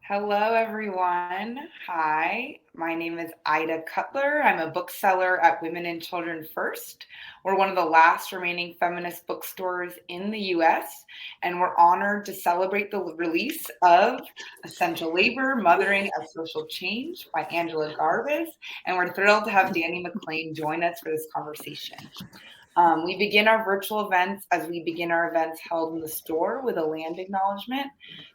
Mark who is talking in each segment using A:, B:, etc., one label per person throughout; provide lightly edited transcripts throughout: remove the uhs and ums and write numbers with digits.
A: Hello, everyone. Hi, my name is Ida Cutler. I'm a bookseller at Women and Children First. We're one of the last remaining feminist bookstores in the US, and we're honored to celebrate the release of Essential Labor, Mothering of Social Change by Angela Garbes, and we're thrilled to have Dani McClain join us for this conversation. We begin our virtual events as we begin our events held in the store with a land acknowledgement.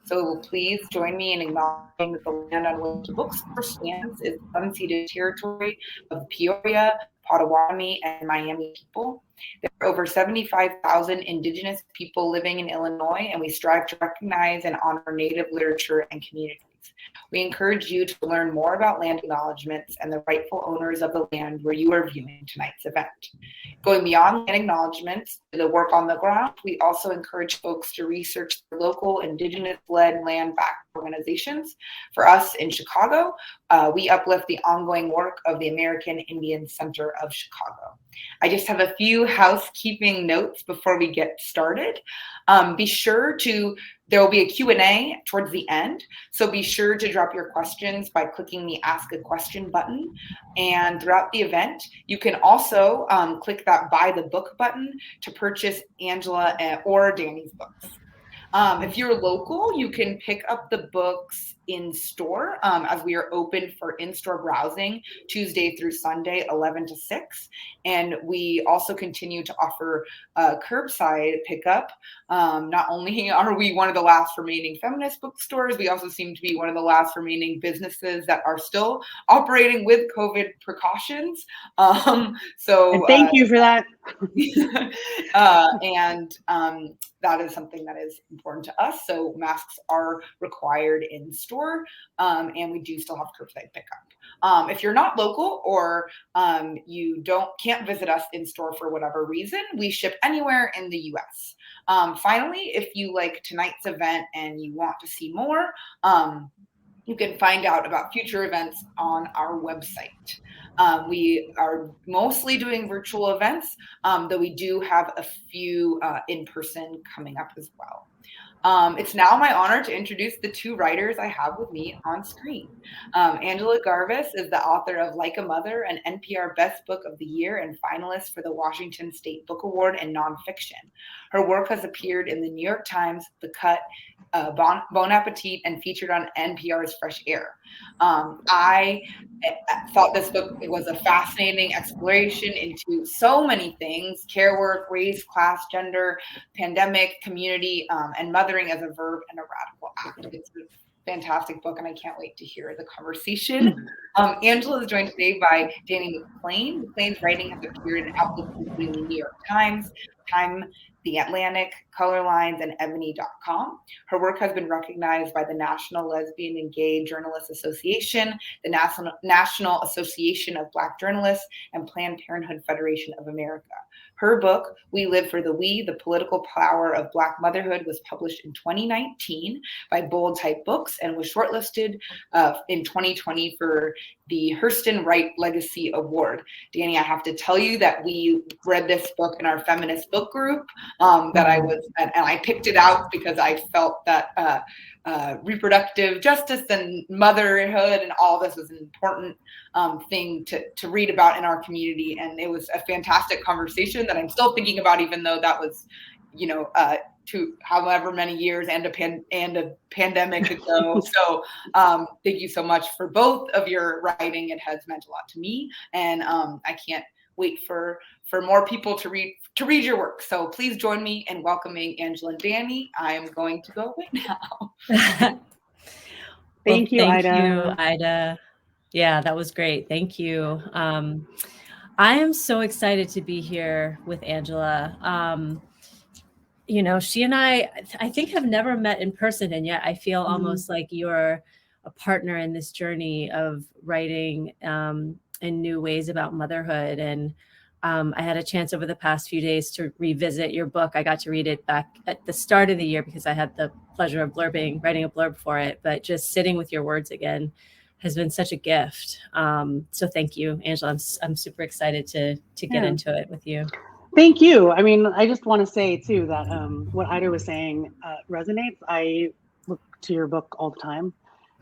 A: So please join me in acknowledging that the land on which the bookstore stands is unceded territory of the Peoria, Potawatomi, and Miami people. There are over 75,000 Indigenous people living in Illinois, and we strive to recognize and honor Native literature and communities. We encourage you to learn more about land acknowledgements and the rightful owners of the land where you are viewing tonight's event. Going beyond land acknowledgements to the work on the ground, we also encourage folks to research the local Indigenous-led land-backed organizations. For us in Chicago, we uplift the ongoing work of the American Indian Center of Chicago. I just have a few housekeeping notes before we get started. There will be a Q&A towards the end, so be sure to drop your questions by clicking the Ask a Question button. And throughout the event, you can also click that Buy the Book button to purchase Angela or Dani's books. If you're local, you can pick up the books in store as we are open for in-store browsing Tuesday through Sunday, 11 to 6. And we also continue to offer curbside pickup. Not only are we one of the last remaining feminist bookstores, we also seem to be one of the last remaining businesses that are still operating with COVID precautions.
B: And thank you for that.
A: That is something that is important to us. So masks are required in store, and we do still have curbside pickup. If you're not local or you can't visit us in store for whatever reason, we ship anywhere in the US. Finally, if you like tonight's event and you want to see more, you can find out about future events on our website. We are mostly doing virtual events, though we do have a few in-person coming up as well. It's now my honor to introduce the two writers I have with me on screen. Angela Garbes is the author of Like a Mother, an NPR Best Book of the Year and finalist for the Washington State Book Award in nonfiction. Her work has appeared in the New York Times, The Cut, Bon Appetit, and featured on NPR's Fresh Air. I thought this book was a fascinating exploration into so many things: care work, race, class, gender, pandemic, community, and mothering as a verb and a radical act. It's a fantastic book, and I can't wait to hear the conversation. Angela is joined today by Dani McClain. McClain's writing has appeared in outlets including the New York Times, Time, The Atlantic, Color Lines, and Ebony.com. Her work has been recognized by the National Lesbian and Gay Journalists Association, the National Association of Black Journalists, and Planned Parenthood Federation of America. Her book, We Live for the We, The Political Power of Black Motherhood, was published in 2019 by Bold Type Books and was shortlisted in 2020 for the Hurston Wright Legacy Award. Dani, I have to tell you that we read this book in our feminist book group and I picked it out because I felt that reproductive justice and motherhood and all this was an important thing to read about in our community. And it was a fantastic conversation that I'm still thinking about, even though that was, to however many years and a pandemic ago. So thank you so much for both of your writing. It has meant a lot to me, and I can't wait for more people to read your work. So please join me in welcoming Angela and Dani. I am going to go away now.
B: Thank you, Ida.
C: Ida. Yeah, that was great. Thank you. I am so excited to be here with Angela. She and I think have never met in person, and yet I feel almost like you're a partner in this journey of writing in new ways about motherhood. And I had a chance over the past few days to revisit your book. I got to read it back at the start of the year because I had the pleasure of writing a blurb for it. But just sitting with your words again has been such a gift. So thank you, Angela. I'm super excited to get into it with you.
B: Thank you. I mean, I just want to say too that what Ida was saying resonates. I look to your book all the time,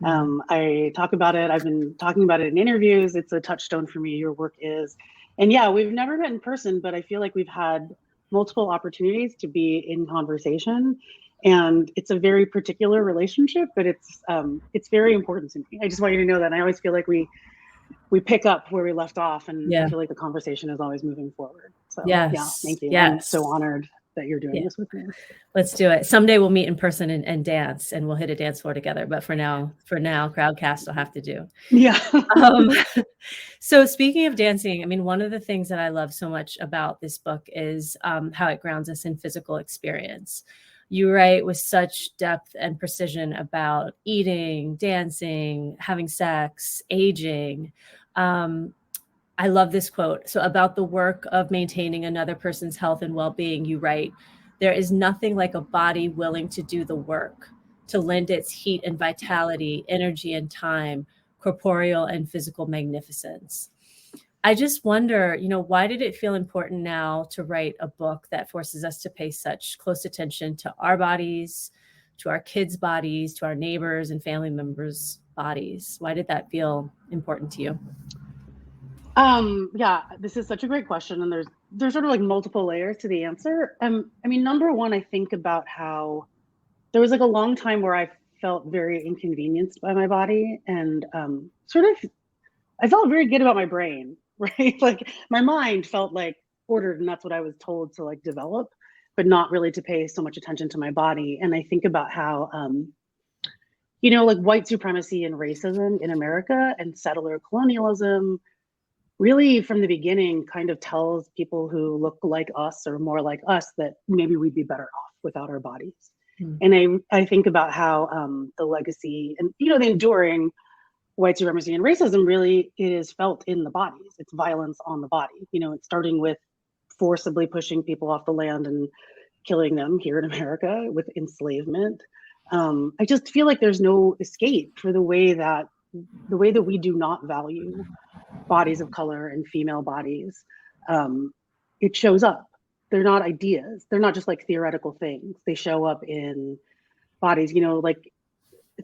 B: I talk about it. I've been talking about it in interviews. It's a touchstone for me. Your work is. And yeah, we've never met in person, but I feel like we've had multiple opportunities to be in conversation. And it's a very particular relationship, but it's very important to me. I just want you to know that. And I always feel like we pick up where we left off, and I feel like the conversation is always moving forward. So yeah, thank you.
C: Yes.
B: I'm so honored that you're doing this with me.
C: Let's do it. Someday we'll meet in person and dance, and we'll hit a dance floor together. But for now, Crowdcast will have to do.
B: Yeah.
C: So speaking of dancing, I mean, one of the things that I love so much about this book is how it grounds us in physical experience. You write with such depth and precision about eating, dancing, having sex, aging. I love this quote. So about the work of maintaining another person's health and well-being, you write, "There is nothing like a body willing to do the work, to lend its heat and vitality, energy and time, corporeal and physical magnificence." I just wonder, why did it feel important now to write a book that forces us to pay such close attention to our bodies, to our kids' bodies, to our neighbors and family members' bodies? Why did that feel important to you?
B: Yeah, this is such a great question. And there's sort of like multiple layers to the answer. I mean, number one, I think about how there was like a long time where I felt very inconvenienced by my body, and I felt very good about my brain, right? Like my mind felt like ordered, and that's what I was told to like develop, but not really to pay so much attention to my body. And I think about how, like white supremacy and racism in America and settler colonialism really from the beginning kind of tells people who look like us or more like us that maybe we'd be better off without our bodies. And I think about how the legacy and, the enduring white supremacy and racism really is felt in the bodies. It's violence on the body. It's starting with forcibly pushing people off the land and killing them here in America with enslavement. I just feel like there's no escape for the way that we do not value bodies of color and female bodies. It shows up. They're not ideas. They're not just like theoretical things. They show up in bodies, like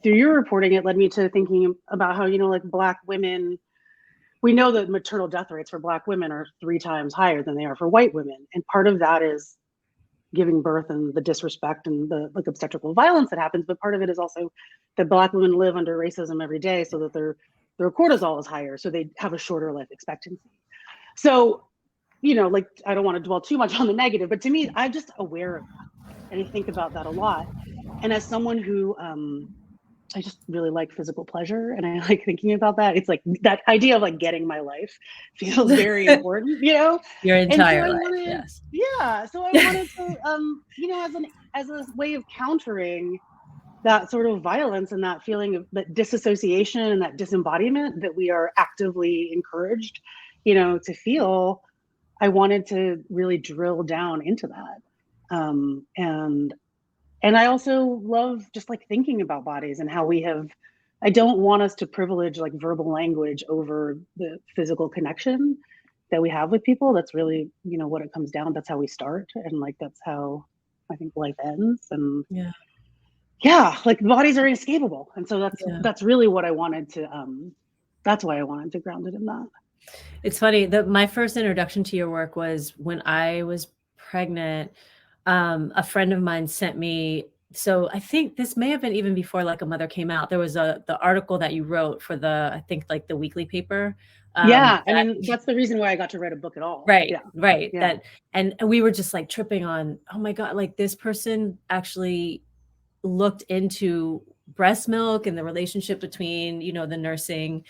B: through your reporting, it led me to thinking about how, like Black women, we know that maternal death rates for Black women are 3 times higher than they are for white women. And part of that is giving birth and the disrespect and the like obstetrical violence that happens. But part of it is also that Black women live under racism every day so that their cortisol is higher. So they have a shorter life expectancy. So, like, I don't want to dwell too much on the negative, but to me, I'm just aware of that. And I think about that a lot. And as someone who, I just really like physical pleasure and I like thinking about that. It's like that idea of like getting my life feels very important,
C: Your entire life,
B: yes. Yeah. So I wanted to, as a way of countering that sort of violence and that feeling of that disassociation and that disembodiment that we are actively encouraged, to feel, I wanted to really drill down into that. And I also love just like thinking about bodies and how I don't want us to privilege like verbal language over the physical connection that we have with people. That's really, what it comes down. That's how we start. And like, that's how I think life ends. And yeah, like bodies are inescapable. And so that's really what I wanted to, that's why I wanted to ground it in that.
C: It's funny that my first introduction to your work was when I was pregnant. A friend of mine sent me, so I think this may have been even before Like a Mother came out. There was the article that you wrote for I think like the weekly paper.
B: I mean, that's the reason why I got to write a book at all.
C: Right. Yeah. Right. Yeah. That, and we were just like tripping on, oh my God, like this person actually looked into breast milk and the relationship between, the nursing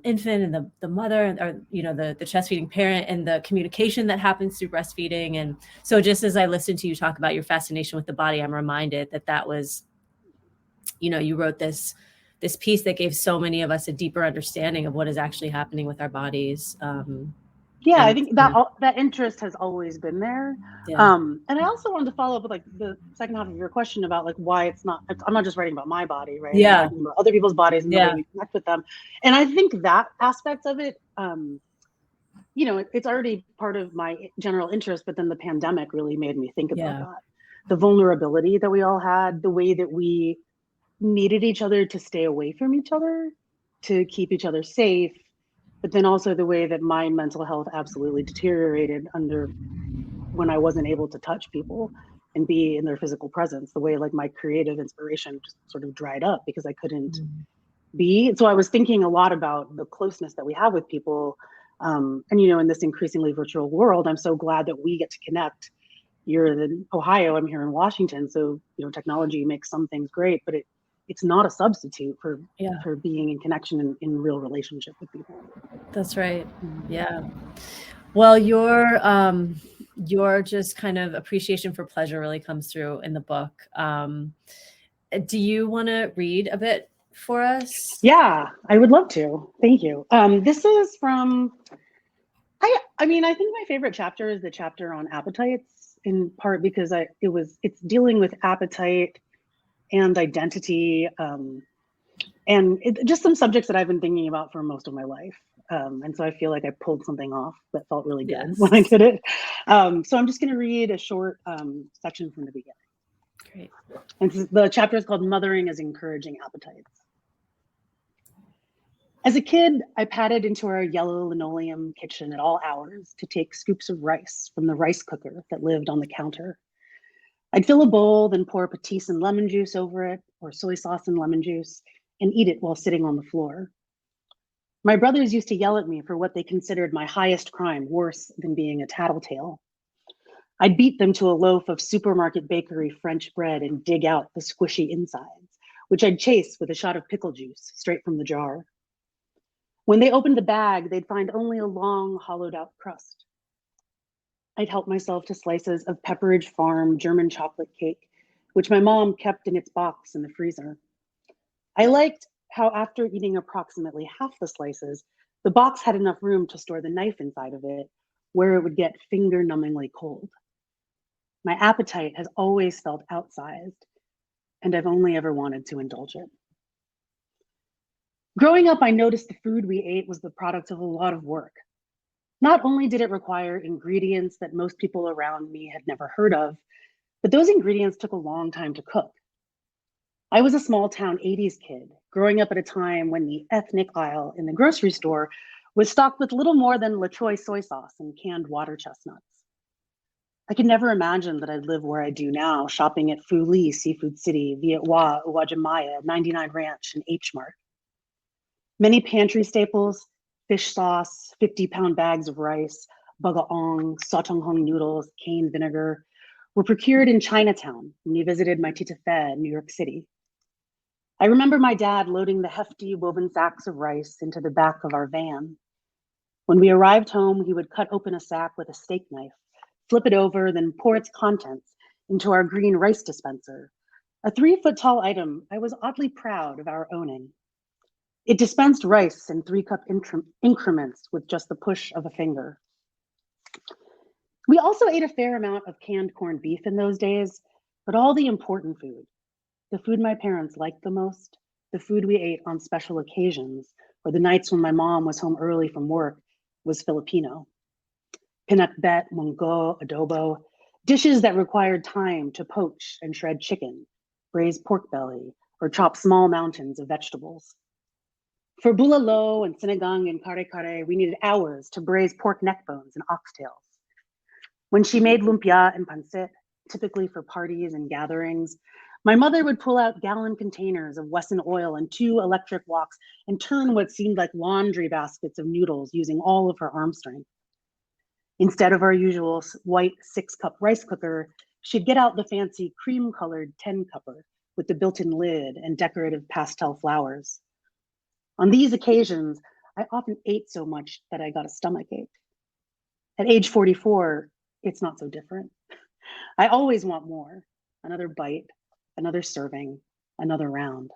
C: infant and the mother, or the chest feeding parent, and the communication that happens through breastfeeding. And so just as I listened to you talk about your fascination with the body, I'm reminded that was, you wrote this piece that gave so many of us a deeper understanding of what is actually happening with our bodies.
B: I think that interest has always been there. Yeah. And I also wanted to follow up with like the second half of your question about like why I'm not just writing about my body, right?
C: Yeah.
B: I'm writing about other people's bodies and the way we connect with them. And I think that aspect of it, it's already part of my general interest, but then the pandemic really made me think about that. The vulnerability that we all had, the way that we needed each other to stay away from each other, to keep each other safe, but then also the way that my mental health absolutely deteriorated when I wasn't able to touch people and be in their physical presence, the way like my creative inspiration just sort of dried up because I couldn't be. So I was thinking a lot about the closeness that we have with people. And, in this increasingly virtual world, I'm so glad that we get to connect. You're in Ohio, I'm here in Washington. So, technology makes some things great, but it's not a substitute for being in connection in real relationship with people.
C: That's right. Yeah. Well, your just kind of appreciation for pleasure really comes through in the book. Do you want to read a bit for us?
B: Yeah, I would love to. Thank you. This is from, I think my favorite chapter is the chapter on appetites, in part because it's dealing with appetite and identity, and just some subjects that I've been thinking about for most of my life. And so I feel like I pulled something off that felt really good when I did it. So I'm just going to read a short section from the beginning.
C: Great.
B: And the chapter is called Mothering as Encouraging Appetites. As a kid, I padded into our yellow linoleum kitchen at all hours to take scoops of rice from the rice cooker that lived on the counter. I'd fill a bowl, then pour patis and lemon juice over it, or soy sauce and lemon juice, and eat it while sitting on the floor. My brothers used to yell at me for what they considered my highest crime, worse than being a tattletale. I'd beat them to a loaf of supermarket bakery French bread and dig out the squishy insides, which I'd chase with a shot of pickle juice straight from the jar. When they opened the bag, they'd find only a long, hollowed out crust. I'd help myself to slices of Pepperidge Farm German chocolate cake, which my mom kept in its box in the freezer. I liked how after eating approximately half the slices, the box had enough room to store the knife inside of it, where it would get finger-numbingly cold. My appetite has always felt outsized, and I've only ever wanted to indulge it. Growing up, I noticed the food we ate was the product of a lot of work. Not only did it require ingredients that most people around me had never heard of, but those ingredients took a long time to cook. I was a small town 80s kid, growing up at a time when the ethnic aisle in the grocery store was stocked with little more than La Choy soy sauce and canned water chestnuts. I could never imagine that I'd live where I do now, shopping at Phu Lee, Seafood City, Viet Hoa, Uwajimaya, 99 Ranch, and H Mart. Many pantry staples, fish sauce, 50-pound bags of rice, bagaong, sotonghong noodles, cane vinegar, were procured in Chinatown when we visited my tita Fe in New York City. I remember my dad loading the hefty woven sacks of rice into the back of our van. When we arrived home, he would cut open a sack with a steak knife, flip it over, then pour its contents into our green rice dispenser, a 3-foot-tall item I was oddly proud of our owning. It dispensed rice in 3-cup increments with just the push of a finger. We also ate a fair amount of canned corned beef in those days, but all the important food, the food my parents liked the most, the food we ate on special occasions, or the nights when my mom was home early from work, was Filipino. Pinakbet, munggo, adobo, dishes that required time to poach and shred chicken, braise pork belly, or chop small mountains of vegetables. For bulalo and sinigang and kare-kare, we needed hours to braise pork neck bones and oxtails. When she made lumpia and pancit, typically for parties and gatherings, my mother would pull out gallon containers of Wesson oil and 2 electric woks and turn what seemed like laundry baskets of noodles using all of her arm strength. Instead of our usual white 6-cup rice cooker, she'd get out the fancy cream-colored 10-cupper with the built-in lid and decorative pastel flowers. On these occasions, I often ate so much that I got a stomachache. At age 44, it's not so different. I always want more, another bite, another serving, another round.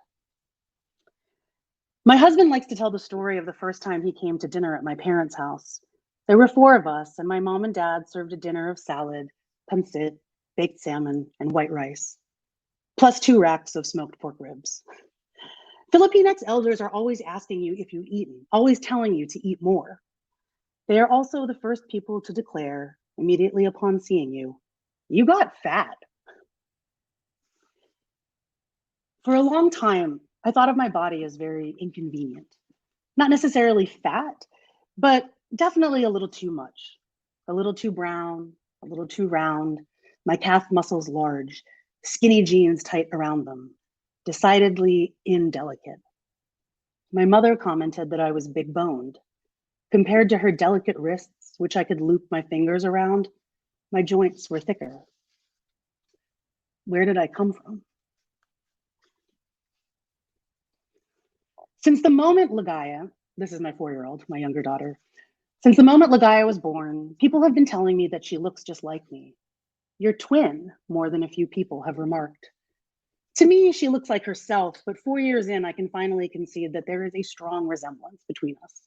B: My husband likes to tell the story of the first time he came to dinner at my parents' house. There were 4 of us, and my mom and dad served a dinner of salad, pancit, baked salmon, and white rice, plus 2 racks of smoked pork ribs. Filipinx elders are always asking you if you've eaten, always telling you to eat more. They are also the first people to declare, immediately upon seeing you, you got fat. For a long time, I thought of my body as very inconvenient. Not necessarily fat, but definitely a little too much. A little too brown, a little too round, my calf muscles large, skinny jeans tight around them, decidedly indelicate. My mother commented that I was big boned. Compared to her delicate wrists, which I could loop my fingers around, my joints were thicker. Where did I come from? Since the moment Lagaya, this is my 4-year-old, my younger daughter, since the moment Lagaya was born, people have been telling me that she looks just like me. Your twin, more than a few people have remarked. To me, she looks like herself, but 4 years in, I can finally concede that there is a strong resemblance between us.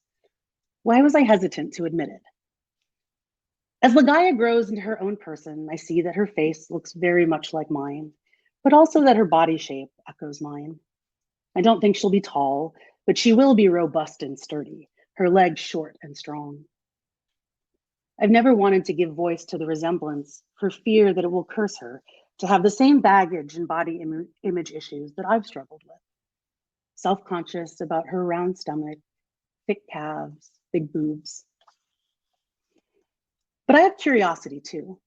B: Why was I hesitant to admit it? As Lagaya grows into her own person, I see that her face looks very much like mine, but also that her body shape echoes mine. I don't think she'll be tall, but she will be robust and sturdy, her legs short and strong. I've never wanted to give voice to the resemblance for fear that it will curse her to have the same baggage and body image issues that I've struggled with. Self-conscious about her round stomach, thick calves, big boobs. But I have curiosity too.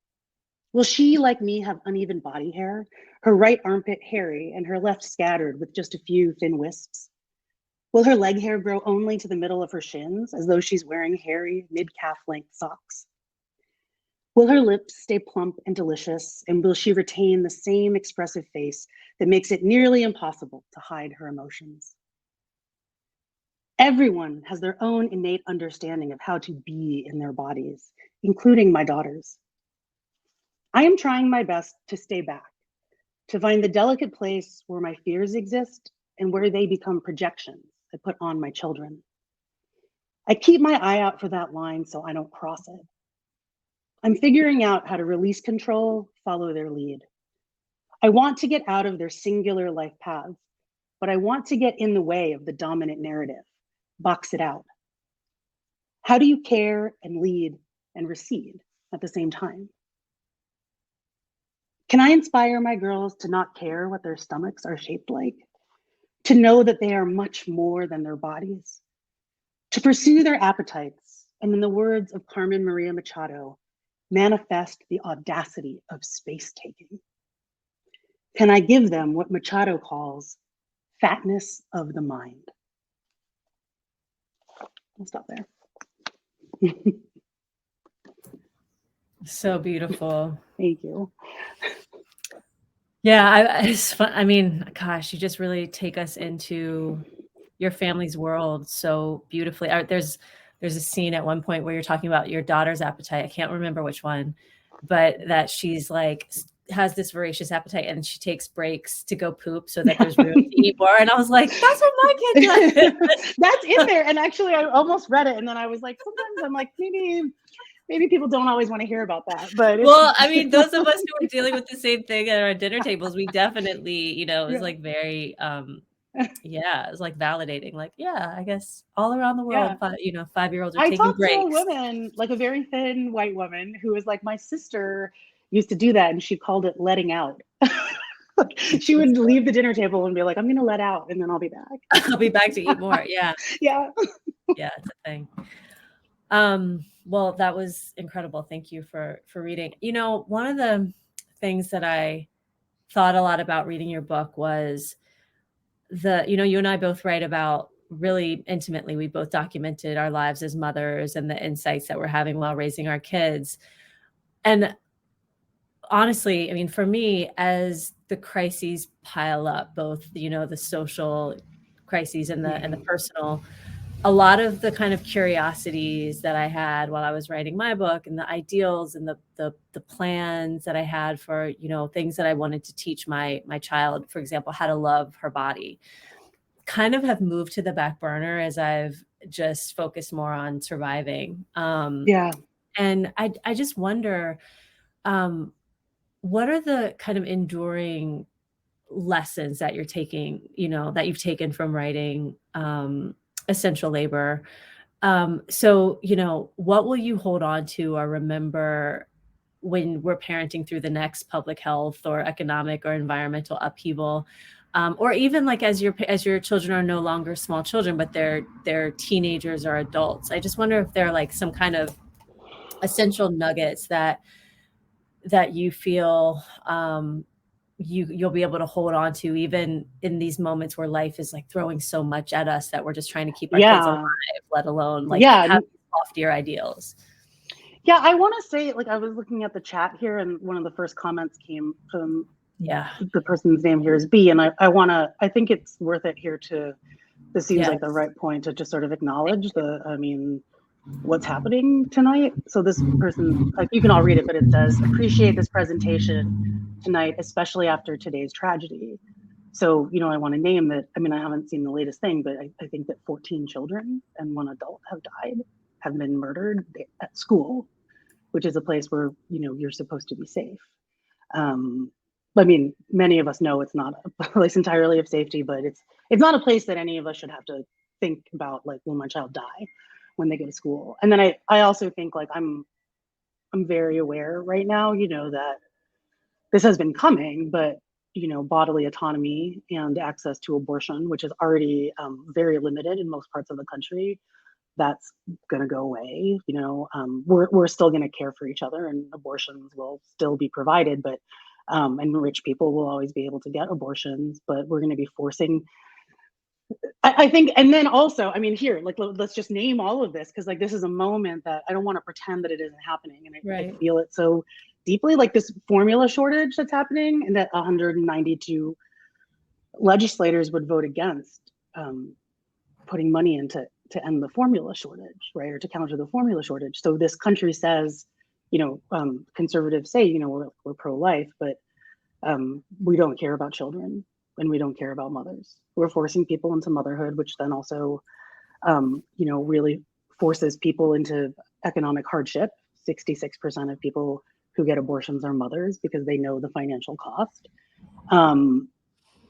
B: Will she, like me, have uneven body hair, her right armpit hairy and her left scattered with just a few thin wisps? Will her leg hair grow only to the middle of her shins, as though she's wearing hairy mid-calf length socks? Will her lips stay plump and delicious, and will she retain the same expressive face that makes it nearly impossible to hide her emotions? Everyone has their own innate understanding of how to be in their bodies, including my daughters. I am trying my best to stay back, to find the delicate place where my fears exist and where they become projections I put on my children. I keep my eye out for that line so I don't cross it. I'm figuring out how to release control, follow their lead. I want to get out of their singular life paths, but I want to get in the way of the dominant narrative, box it out. How do you care and lead and recede at the same time? Can I inspire my girls to not care what their stomachs are shaped like? To know that they are much more than their bodies? To pursue their appetites, and in the words of Carmen Maria Machado, manifest the audacity of space taking? Can I give them what Machado calls fatness of the mind? I'll stop there.
C: So beautiful.
B: Thank you.
C: Yeah, it's fun. I mean, gosh, you just really take us into your family's world so beautifully. There's a scene at one point where you're talking about your daughter's appetite. I can't remember which one, but that she's like has this voracious appetite and she takes breaks to go poop so that there's room to eat more. And I was like, that's what my kid does.
B: That's in there. And actually, I almost read it, and then I was like, sometimes I'm like, maybe people don't always want to hear about that. But
C: well, I mean, those of us who are dealing with the same thing at our dinner tables, we definitely, it was like very, yeah, it was like validating. Like, yeah, I guess all around the world, 5-year-olds are taking
B: talked
C: breaks.
B: to a woman, like a very thin white woman, who was like, my sister used to do that, and she called it letting out. She would leave the dinner table and be like, I'm going to let out, and then I'll be back.
C: I'll be back to eat more. Yeah.
B: Yeah.
C: Yeah, it's a thing. Well, that was incredible. Thank you for reading. One of the things that I thought a lot about reading your book was you and I both write about really intimately. We both documented our lives as mothers and the insights that we're having while raising our kids. And honestly, I mean, for me, as the crises pile up, both, the social crises and the personal, a lot of the kind of curiosities that I had while I was writing my book and the ideals and the plans that I had for, things that I wanted to teach my child, for example, how to love her body, kind of have moved to the back burner as I've just focused more on surviving. And I just wonder, what are the kind of enduring lessons that you're taking, that you've taken from writing Essential Labor? So, what will you hold on to or remember when we're parenting through the next public health or economic or environmental upheaval, or even like as your children are no longer small children, but they're teenagers or adults. I just wonder if there are like some kind of essential nuggets that you feel you'll be able to hold on to even in these moments where life is like throwing so much at us that we're just trying to keep our kids alive, let alone like have loftier ideals.
B: Yeah, I want to say, like, I was looking at the chat here, and one of the first comments came from the person's name here is B, and I think it's worth it here to, this seems like the right point to just sort of acknowledge what's happening tonight. So this person, like, you can all read it, but it says, appreciate this presentation tonight, especially after today's tragedy. So, you know, I want to name that. I mean, I haven't seen the latest thing, but I think that 14 children and 1 adult have been murdered at school, which is a place where, you know, you're supposed to be safe. I mean, many of us know it's not a place entirely of safety, but it's not a place that any of us should have to think about, like, will my child die when they go to school? And then I also think, like, I'm very aware right now, you know, that this has been coming, but, you know, bodily autonomy and access to abortion, which is already very limited in most parts of the country, that's going to go away. You know, we're still going to care for each other, and abortions will still be provided, but and rich people will always be able to get abortions, but we're going to be forcing, I think. And then also, I mean, here, like, let's just name all of this, because, like, this is a moment that I don't want to pretend that it isn't happening, and I feel it so deeply, like this formula shortage that's happening, and that 192 legislators would vote against putting money into to end the formula shortage, right, or to counter the formula shortage. So this country says, you know, conservatives say, you know, we're pro-life, but we don't care about children, and we don't care about mothers. We're forcing people into motherhood, which then also, you know, really forces people into economic hardship. 66% of people who get abortions are mothers because they know the financial cost.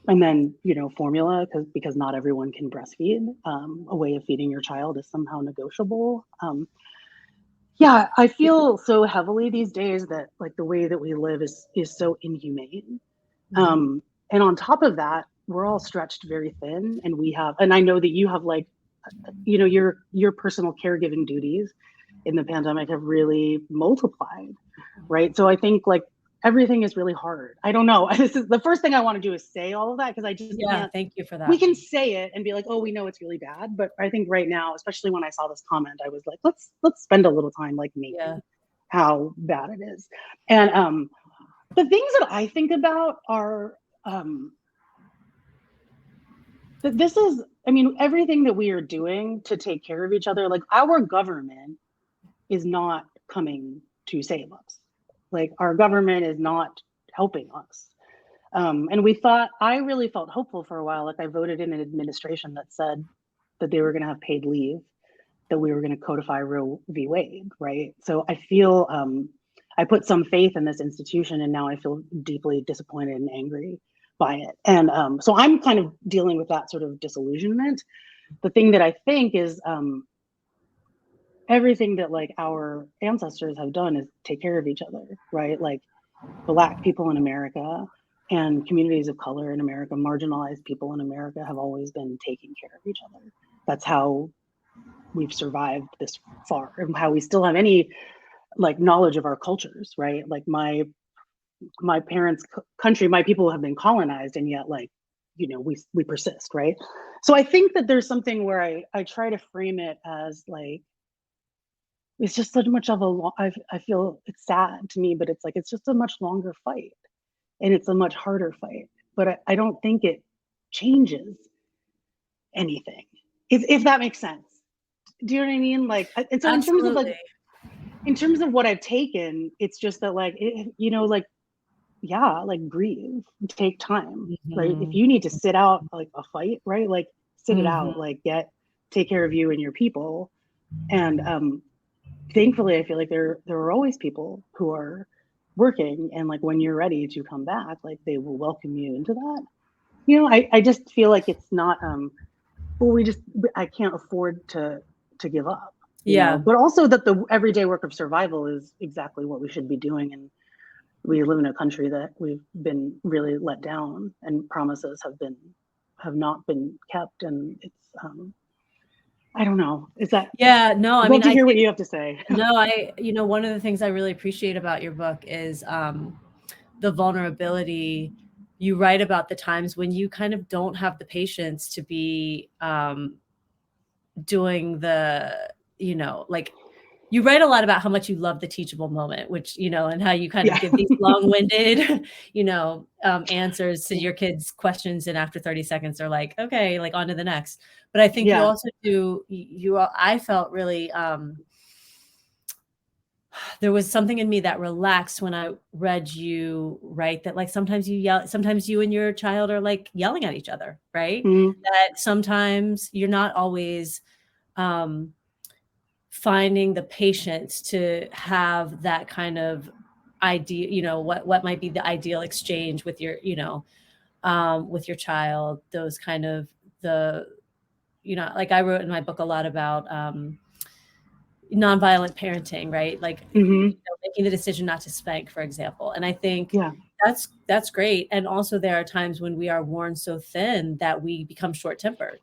B: And then, you know, formula, because not everyone can breastfeed. A way of feeding your child is somehow negotiable. Yeah, I feel so heavily these days that, like, the way that we live is so inhumane. And on top of that, we're all stretched very thin, and I know that you have, like, you know, your personal caregiving duties in the pandemic have really multiplied, right? So I think, like, everything is really hard. I don't know. This is the first thing I want to do is say all of that, because I just can't.
C: Thank you for that.
B: We can say it and be like, oh, we know it's really bad, but I think right now, especially when I saw this comment, I was like, let's spend a little time, like, making how bad it is. And the things that I think about are that this is, I mean, everything that we are doing to take care of each other, like, our government is not coming to save us. Like, our government is not helping us. And I really felt hopeful for a while. Like, I voted in an administration that said that they were going to have paid leave, that we were going to codify Roe v. Wade, right? So I feel, I put some faith in this institution, and now I feel deeply disappointed and angry by it. And so I'm kind of dealing with that sort of disillusionment. The thing that I think is, everything that, like, our ancestors have done is take care of each other, right? Like, Black people in America and communities of color in America, marginalized people in America, have always been taking care of each other. That's how we've survived this far, and how we still have any, like, knowledge of our cultures, right? Like, my parents' country, my people have been colonized, and yet, like, you know, we persist, right? So I think that there's something where I try to frame it as, like, it's just so much of I feel it's sad to me, but it's like, it's just a much longer fight, and it's a much harder fight, but I don't think it changes anything, if that makes sense. Do you know what I mean? Like, and so in terms of what I've taken, it's just that, like, you know, like, yeah, like, breathe, take time, right? If you need to sit out, like, a fight, right? Like, sit it out, like, take care of you and your people. And thankfully, I feel like there are always people who are working, and, like, when you're ready to come back, like, they will welcome you into that. You know, I just feel like it's not, I can't afford to give up.
C: Yeah.
B: But also that the everyday work of survival is exactly what we should be doing. And we live in a country that we've been really let down, and promises have not been kept. And it's, I don't know. Is that?
C: Yeah, no,
B: I'd love to hear what you have to say.
C: No, one of the things I really appreciate about your book is the vulnerability. You write about the times when you kind of don't have the patience to be doing the, like, you write a lot about how much you love the teachable moment, which, and how you kind of give these long-winded, answers to your kids' questions. And after 30 seconds, they're like, okay, like on to the next. But I think you also do, I felt really, there was something in me that relaxed when I read you write that, like, sometimes you and your child are like yelling at each other, right?
B: Mm-hmm.
C: That sometimes you're not always, finding the patience to have that kind of idea, what might be the ideal exchange with your, with your child, those kind of like I wrote in my book a lot about nonviolent parenting, right? Like making the decision not to spank, for example. And I think that's great. And also there are times when we are worn so thin that we become short-tempered.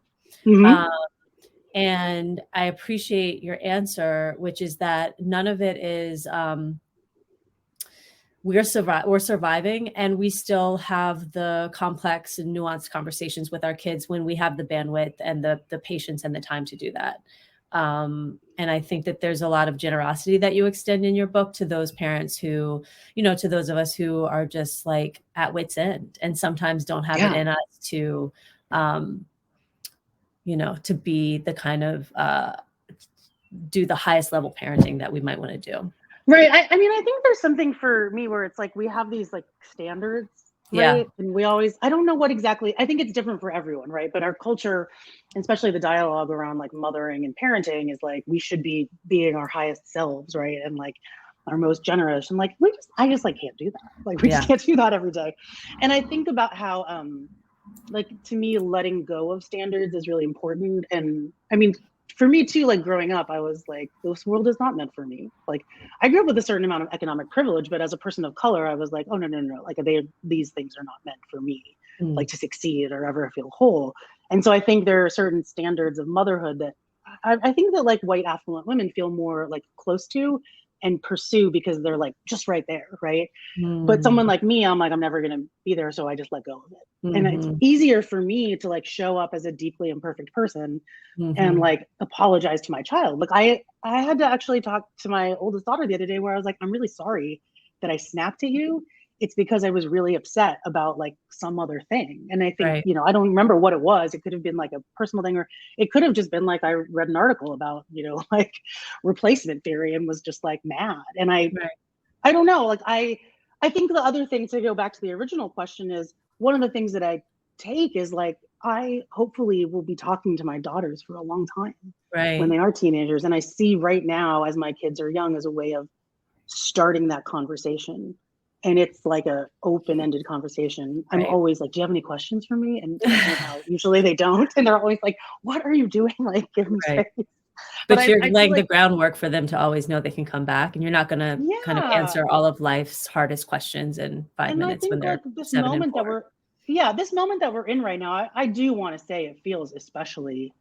C: And I appreciate your answer, which is that none of it is, we're surviving, and we still have the complex and nuanced conversations with our kids when we have the bandwidth and the patience and the time to do that. And I think that there's a lot of generosity that you extend in your book to those parents who, to those of us who are just like at wit's end and sometimes don't have it in us to, to be the kind of, do the highest level parenting that we might want to do.
B: Right. I mean, I think there's something for me where it's like, we have these like standards, right? And we always, I don't know what exactly, I think it's different for everyone, right? But our culture, especially the dialogue around like mothering and parenting, is like, we should be being our highest selves, right? And like our most generous. And like, I just like can't do that. Like we just can't do that every day. And I think about how, like, to me, letting go of standards is really important. And I mean, for me too, like growing up, I was like, this world is not meant for me. Like I grew up with a certain amount of economic privilege, but as a person of color, I was like, oh, no. Like these things are not meant for me, like to succeed or ever feel whole. And so I think there are certain standards of motherhood that I think that like white affluent women feel more like close to and pursue because they're like just right there, right? But someone like me, I'm like, I'm never gonna be there, so I just let go of it. And it's easier for me to like show up as a deeply imperfect person and like apologize to my child. Like I had to actually talk to my oldest daughter the other day where I was like, I'm really sorry that I snapped at you. It's because I was really upset about like some other thing. And I think, I don't remember what it was. It could have been like a personal thing, or it could have just been like, I read an article about, like replacement theory and was just like mad. And I don't know, like, I think the other thing, to go back to the original question, is one of the things that I take is like, I hopefully will be talking to my daughters for a long time when they are teenagers. And I see right now, as my kids are young, as a way of starting that conversation. And it's like a open-ended conversation. I'm always like, do you have any questions for me? And usually they don't. And they're always like, what are you doing? Like, give me space.
C: But you're laying the groundwork for them to always know they can come back, and you're not going to kind of answer all of life's hardest questions in 5 minutes when they're
B: like this
C: 7
B: moment
C: and 4.
B: this moment that we're in right now, I do want to say it feels especially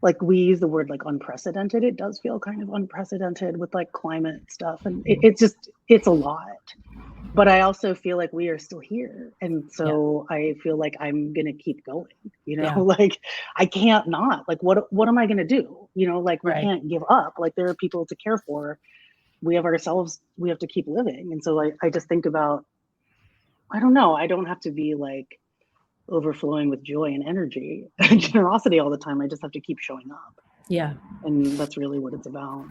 B: like, we use the word like unprecedented. It does feel kind of unprecedented with like climate stuff. And it's a lot. But I also feel like we are still here. And so I feel like I'm going to keep going, like I can't not, like, what am I going to do? Like we can't give up. Like there are people to care for. We have ourselves, we have to keep living. And so I just think about, I don't know, I don't have to be like overflowing with joy and energy and generosity all the time. I just have to keep showing up.
C: Yeah.
B: And that's really what it's about.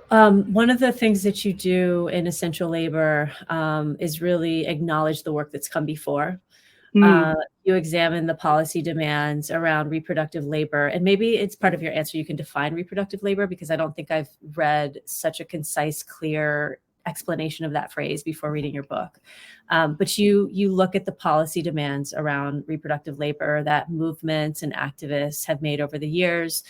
C: One of the things that you do in essential labor is really acknowledge the work that's come before. You examine the policy demands around reproductive labor, and maybe it's part of your answer. You can define reproductive labor, because I don't think I've read such a concise, clear explanation of that phrase before reading your book. But you look at the policy demands around reproductive labor that movements and activists have made over the years.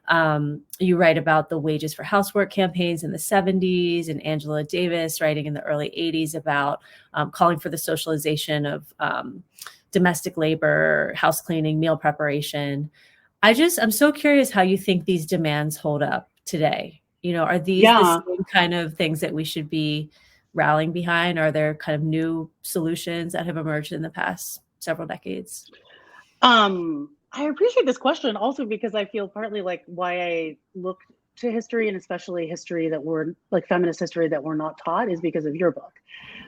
C: You write about the wages for housework campaigns in the 70s, and Angela Davis writing in the early 80s about calling for the socialization of domestic labor, house cleaning, meal preparation. I'm so curious how you think these demands hold up today. Are these the same kind of things that we should be rallying behind? Are there kind of new solutions that have emerged in the past several decades?
B: I appreciate this question also because I feel partly like why I look to history, and especially history that we're like feminist history that we're not taught, is because of your book.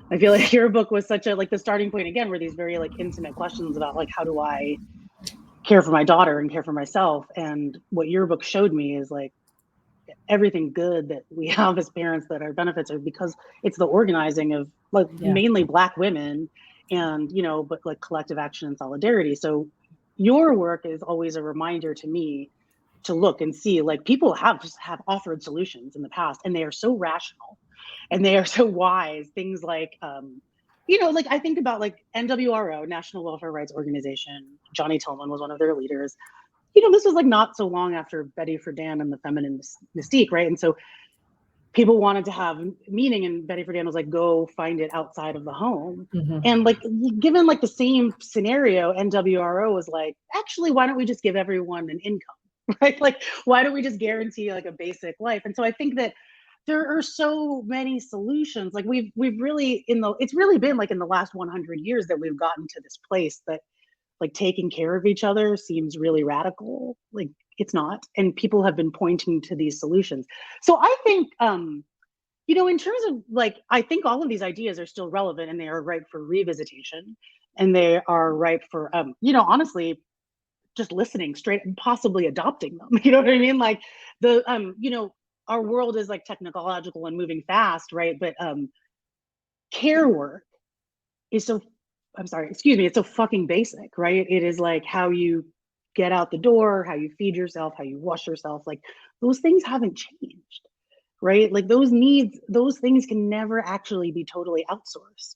B: I feel like your book was such a like the starting point again, were these very like intimate questions about like, how do I care for my daughter and care for myself? And what your book showed me is like, everything good that we have as parents that our benefits are because it's the organizing of like mainly Black women and, but like collective action and solidarity. So your work is always a reminder to me to look and see like people have offered solutions in the past, and they are so rational and they are so wise. Things like, like I think about like NWRO, National Welfare Rights Organization. Johnny Tillman was one of their leaders. This was like not so long after Betty Friedan and the feminine mystique, right? And so people wanted to have meaning, and Betty Friedan was like, go find it outside of the home. Mm-hmm. And like, given like the same scenario, NWRO was like, actually, why don't we just give everyone an income, right? Like, why don't we just guarantee like a basic life? And so I think that there are so many solutions. Like we've really it's really been like in the last 100 years that we've gotten to this place that like taking care of each other seems really radical. Like it's not. And people have been pointing to these solutions. So I think, in terms of like, I think all of these ideas are still relevant, and they are ripe for revisitation, and they are ripe for, honestly, just listening straight and possibly adopting them. You know what I mean? Like our world is like technological and moving fast, right? But care work is it's so fucking basic, right? It is like how you get out the door, how you feed yourself, how you wash yourself. Like those things haven't changed, right? Like those things can never actually be totally outsourced.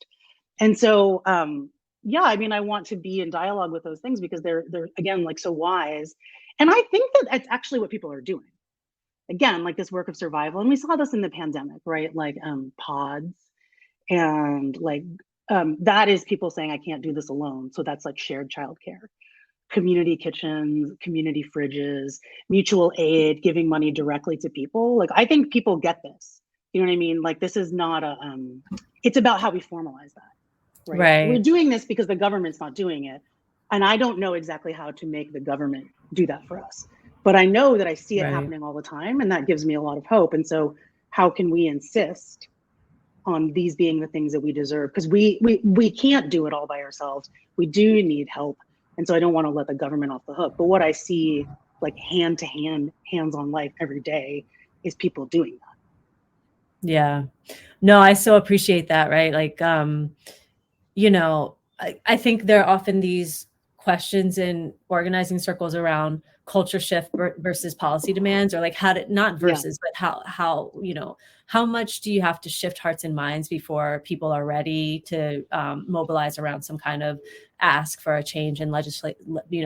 B: And so, I want to be in dialogue with those things because they're again, like so wise. And I think that it's actually what people are doing. Again, like this work of survival. And we saw this in the pandemic, right? Like pods and like, that is people saying, I can't do this alone. So that's like shared childcare, community kitchens, community fridges, mutual aid, giving money directly to people. Like, I think people get this, you know what I mean? Like, this is not it's about how we formalize that, right? We're doing this because the government's not doing it. And I don't know exactly how to make the government do that for us, but I know that I see it happening all the time. And that gives me a lot of hope. And so how can we insist on these being the things that we deserve? Because we can't do it all by ourselves. We do need help. And so I don't want to let the government off the hook. But what I see like hand to hand, hands on life every day is people doing that.
C: Yeah. No, I so appreciate that, right? Like, I think there are often these questions in organizing circles around culture shift versus policy demands, or like but how much do you have to shift hearts and minds before people are ready to mobilize around some kind of ask for a change in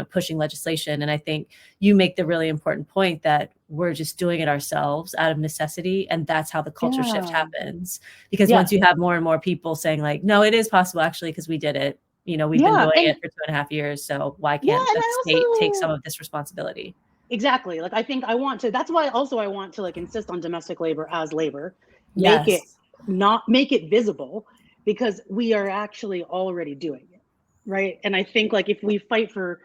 C: pushing legislation. And I think you make the really important point that we're just doing it ourselves out of necessity. And that's how the culture shift happens. Because once you have more and more people saying like, no, it is possible actually, because we did it. We've been doing it for 2.5 years. So why can't the state take some of this responsibility?
B: Exactly. Like, I think that's why also I want to like insist on domestic labor as labor, make it visible, because we are actually already doing it. Right. And I think like if we fight for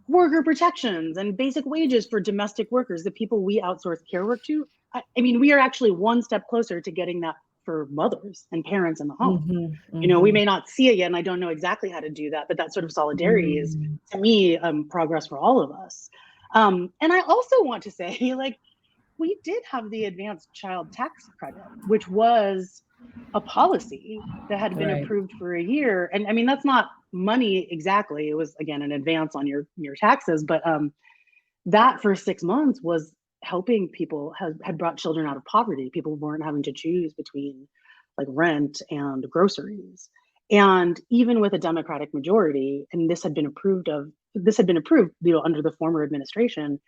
B: worker protections and basic wages for domestic workers, the people we outsource care work to, I mean, we are actually one step closer to getting that for mothers and parents in the home. Mm-hmm, mm-hmm. We may not see it yet, and I don't know exactly how to do that, but that sort of solidarity is, to me, progress for all of us. And I also want to say, like, we did have the advanced child tax credit, which was a policy that had been approved for a year. And I mean, that's not money exactly. It was, again, an advance on your taxes. But that for 6 months was helping people, had brought children out of poverty. People weren't having to choose between like rent and groceries. And even with a Democratic majority, and this had been approved, under the former administration,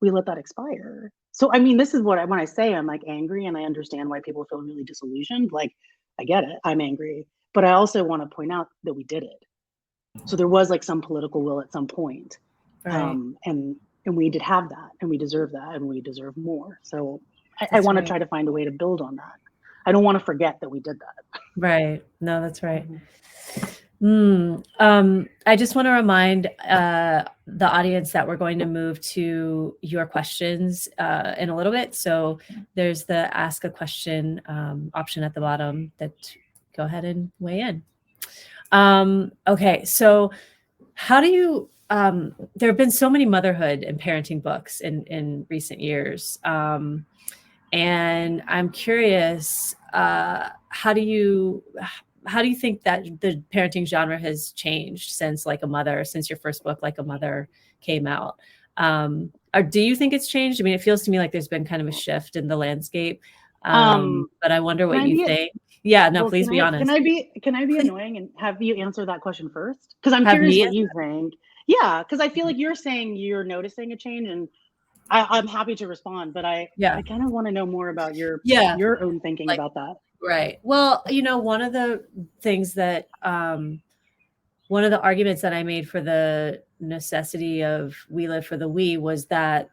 B: we let that expire. So, I mean, this is when I say I'm like angry, and I understand why people feel really disillusioned. Like, I get it, I'm angry, but I also want to point out that we did it. So there was like some political will at some point.
C: Right.
B: And we did have that, and we deserve that, and we deserve more. So I
C: That's
B: want to
C: right.
B: try to find a way to build on that. I don't want to forget that we did that.
C: Right. No, that's right.
B: Mm-hmm.
C: I just want to remind the audience that we're going to move to your questions in a little bit. So there's the ask a question option at the bottom. That go ahead and weigh in. Okay, so how do you? There have been so many motherhood and parenting books in recent years, and I'm curious. How do you think that the parenting genre has changed since since your first book, Like a Mother, came out? Or do you think it's changed? I mean, it feels to me like there's been kind of a shift in the landscape. But I wonder what you think. Yeah, no, please be honest.
B: Can I be annoying and have you answer that question first? Because I'm curious what you think. Yeah, because I feel like you're saying you're noticing a change, and I'm happy to respond, but I kind of want to know more about your own thinking about that.
C: Right. Well, one of the things that one of the arguments that I made for the necessity of We Live for the We was that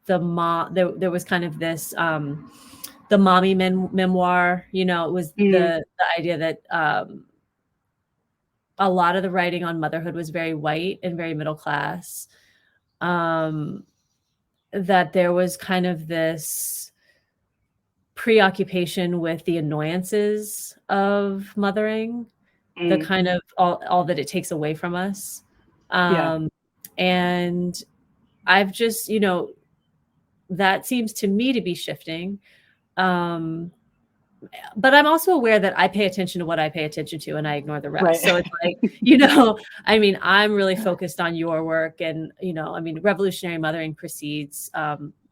C: there was kind of this the mommy memoir, it was the idea that a lot of the writing on motherhood was very white and very middle class. That there was kind of this preoccupation with the annoyances of mothering, the kind of all that it takes away from us. And I've just, that seems to me to be shifting. But I'm also aware that I pay attention to what I pay attention to, and I ignore the rest. Right. So it's like, I mean, I'm really focused on your work, and, I mean, Revolutionary Mothering precedes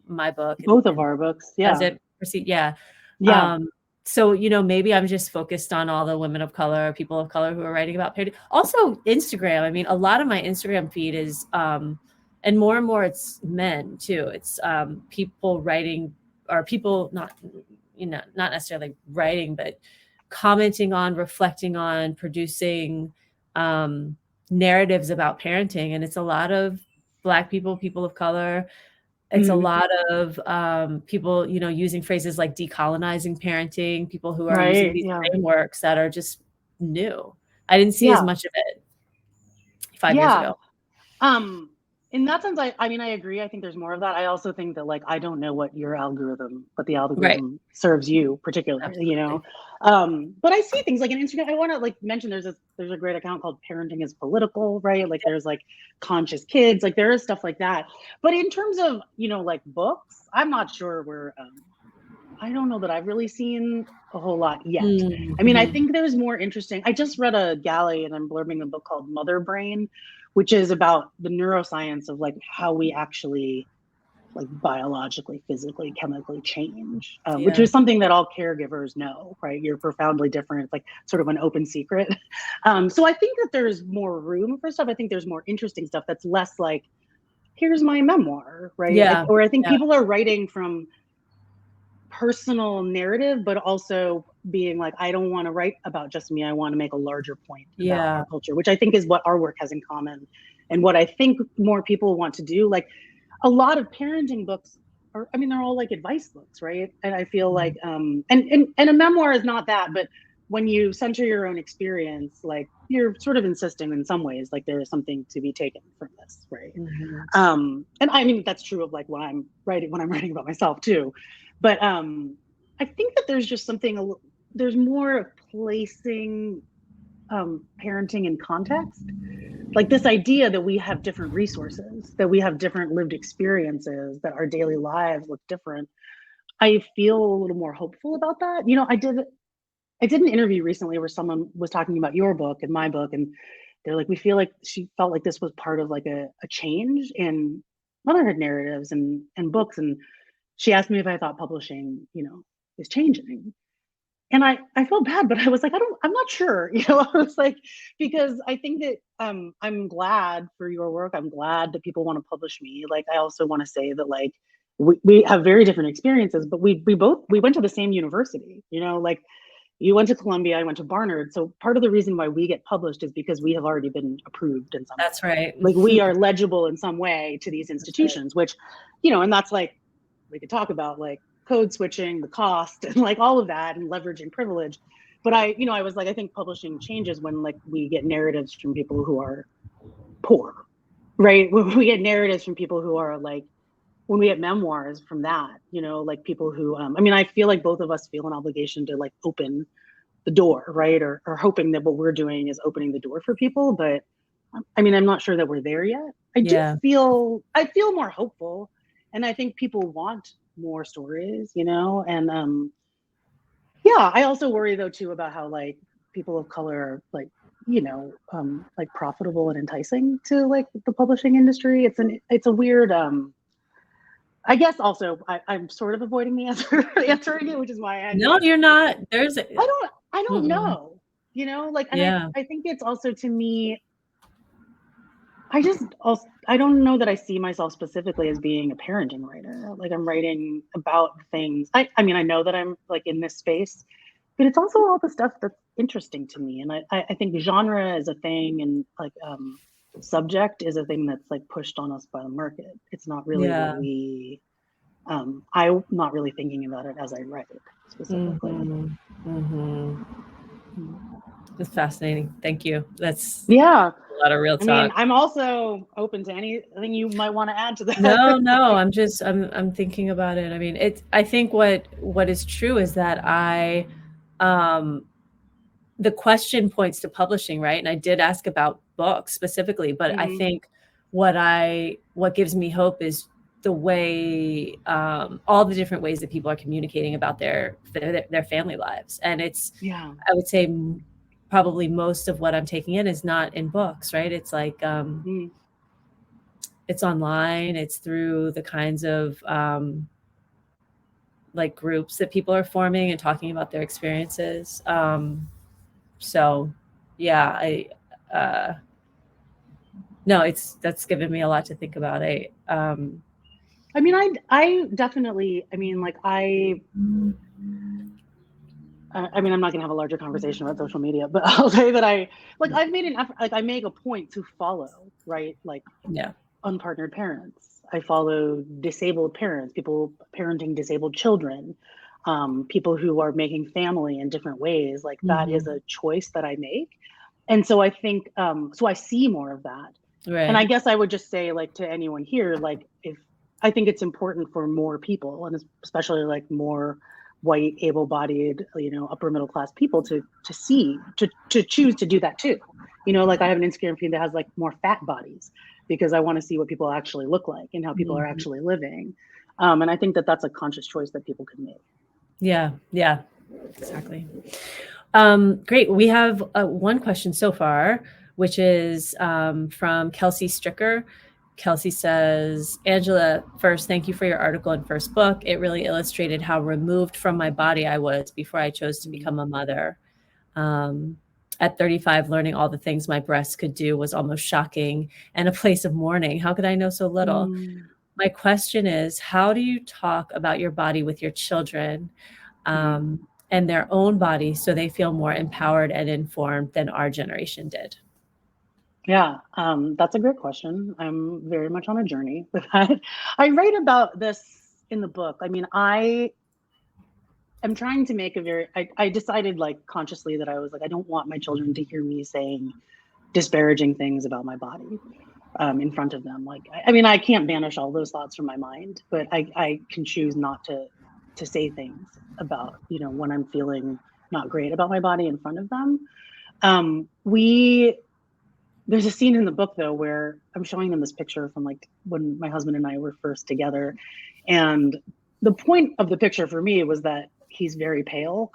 C: my book.
B: Both of our books. Yeah.
C: Does it proceed? Yeah.
B: Yeah.
C: So, maybe I'm just focused on all the women of color, people of color who are writing about parenting. Also Instagram. I mean, a lot of my Instagram feed is, and more it's men too. It's people writing, or people not necessarily writing, but commenting on, reflecting on, producing narratives about parenting. And it's a lot of Black people, people of color. It's a lot of people, using phrases like decolonizing parenting, people who are using these frameworks that are just new. I didn't see as much of it 5 years ago.
B: In that sense, I mean, I agree. I think there's more of that. I also think that, like, I don't know what the algorithm serves you particularly,
C: Absolutely.
B: But I see things like in Instagram. I want to mention there's a great account called Parenting is Political, right? Like there's Conscious Kids, like there is stuff like that. But in terms of, books, I'm not sure where, I don't know that I've really seen a whole lot yet.
C: Mm-hmm.
B: I mean, I think there's more interesting. I just read a galley, and I'm blurbing a book called Mother Brain, which is about the neuroscience of how we actually biologically, physically, chemically change, which is something that all caregivers know, right? You're profoundly different. It's sort of an open secret. So I think that there's more room for stuff. I think there's more interesting stuff that's less here's my memoir, right?
C: Yeah.
B: Or I think people are writing from personal narrative, but also being I don't want to write about just me. I want to make a larger point about our culture, which I think is what our work has in common, and what I think more people want to do. A lot of parenting books are, I mean, they're all advice books, right? And I feel and a memoir is not that, but when you center your own experience, you're sort of insisting in some ways, there is something to be taken from this, right? Mm-hmm. And I mean, that's true of when I'm writing about myself too. But I think that there's just there's more of placing parenting in context. This idea that we have different resources, that we have different lived experiences, that our daily lives look different. I feel a little more hopeful about that. I did an interview recently where someone was talking about your book and my book, and they're we feel she felt this was part of a change in motherhood narratives and books. And she asked me if I thought publishing, is changing. and I felt bad, but I was like, I'm not sure, I was like, because I think that I'm glad for your work. I'm glad that people want to publish me. Like, I also want to say that like we have very different experiences, but we went to the same university, like you went to Columbia, I went to Barnard. So part of the reason why we get published is because we have already been approved in some way.
C: That's right.
B: Like we are legible in some way to these institutions, which, and that's like, we could talk about like code switching, the cost, and like all of that, and leveraging privilege. But I was like, I think publishing changes when like we get narratives from people who are poor, right? When we get narratives from people who are like, when we get memoirs from that, like people who, I feel like both of us feel an obligation to like open the door, right? Or hoping that what we're doing is opening the door for people. But I'm not sure that we're there yet. I feel more hopeful. And I think people want more stories, and I also worry though too about how like people of color are like, like profitable and enticing to like the publishing industry. It's a weird, I guess also I'm sort of avoiding the answering it, which is why I
C: No, you're not.
B: I don't know, like, and I think it's also, to me, I don't know that I see myself specifically as being a parenting writer. Like I'm writing about things. I know that I'm like in this space, but it's also all the stuff that's interesting to me. And I think genre is a thing, and like subject is a thing that's like pushed on us by the market. It's not really what we, I'm not really thinking about it as I write it specifically.
C: That's fascinating. Thank you. That's
B: a
C: lot of real talk.
B: I'm also open to anything you might want to add to that.
C: No, I'm thinking about it. I think what is true is that the question points to publishing, right? And I did ask about books specifically, but I think what gives me hope is the way, all the different ways that people are communicating about their family lives. And it's, I would say probably most of what I'm taking in is not in books, right? It's like, it's online, it's through the kinds of, like groups that people are forming and talking about their experiences. So yeah, that's given me a lot to think about. I
B: definitely, I'm not gonna have a larger conversation about social media, but I'll say that I've made an effort, like I make a point to follow, right? Like unpartnered parents. I follow disabled parents, people parenting disabled children, people who are making family in different ways. Like that is a choice that I make. And so I think, so I see more of that. Right. And I guess I would just say like to anyone here, like if I think it's important for more people, and especially like more white, able-bodied, upper middle class people to choose to do that too. Like I have an Instagram feed that has like more fat bodies because I want to see what people actually look like and how people are actually living. And I think that that's a conscious choice that people can make. Yeah,
C: exactly. Great. We have one question so far, which is from Kelsey Stricker. Kelsey says, Angela, first, thank you for your article and first book. It really illustrated how removed from my body I was before I chose to become a mother. At 35, learning all the things my breasts could do was almost shocking and a place of mourning. How could I know so little? My question is, how do you talk about your body with your children and their own body so they feel more empowered and informed than our generation did?
B: Yeah, that's a great question. I'm very much on a journey with that. I write about this in the book. I am trying to make I decided like consciously that I was like, I don't want my children to hear me saying disparaging things about my body in front of them. Like, I can't banish all those thoughts from my mind, but I can choose not to say things about, when I'm feeling not great about my body in front of them. There's a scene in the book though, where I'm showing them this picture from like when my husband and I were first together. And the point of the picture for me was that he's very pale.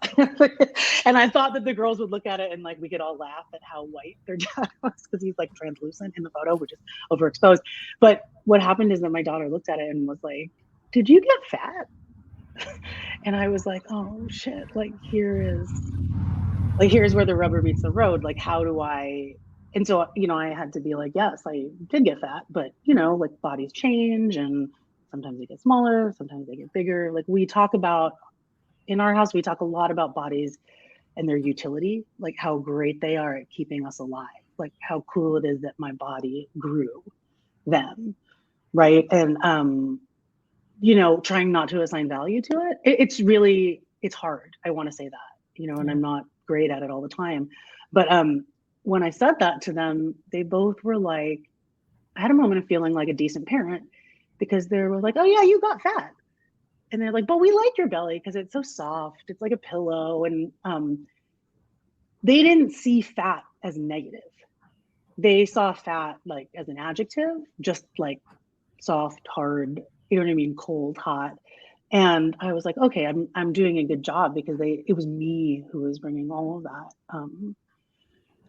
B: And I thought that the girls would look at it and like, we could all laugh at how white their dad was because he's like translucent in the photo, which is overexposed. But what happened is that my daughter looked at it and was like, did you get fat? And I was like, oh shit, like here's where the rubber meets the road. Like, how do I? And so, I had to be like, yes, I did get fat, but like bodies change and sometimes they get smaller, sometimes they get bigger. Like we talk about in our house, we talk a lot about bodies and their utility, like how great they are at keeping us alive, like how cool it is that my body grew them. Right. And, trying not to assign value to it. It's hard. I want to say that, and I'm not great at it all the time. But when I said that to them, they both were like, I had a moment of feeling like a decent parent because they were like, oh yeah, you got fat. And they're like, but we like your belly because it's so soft. It's like a pillow. And they didn't see fat as negative. They saw fat like as an adjective, just like soft, hard, you know what I mean, cold, hot. And I was like, okay, I'm doing a good job because it was me who was bringing all of that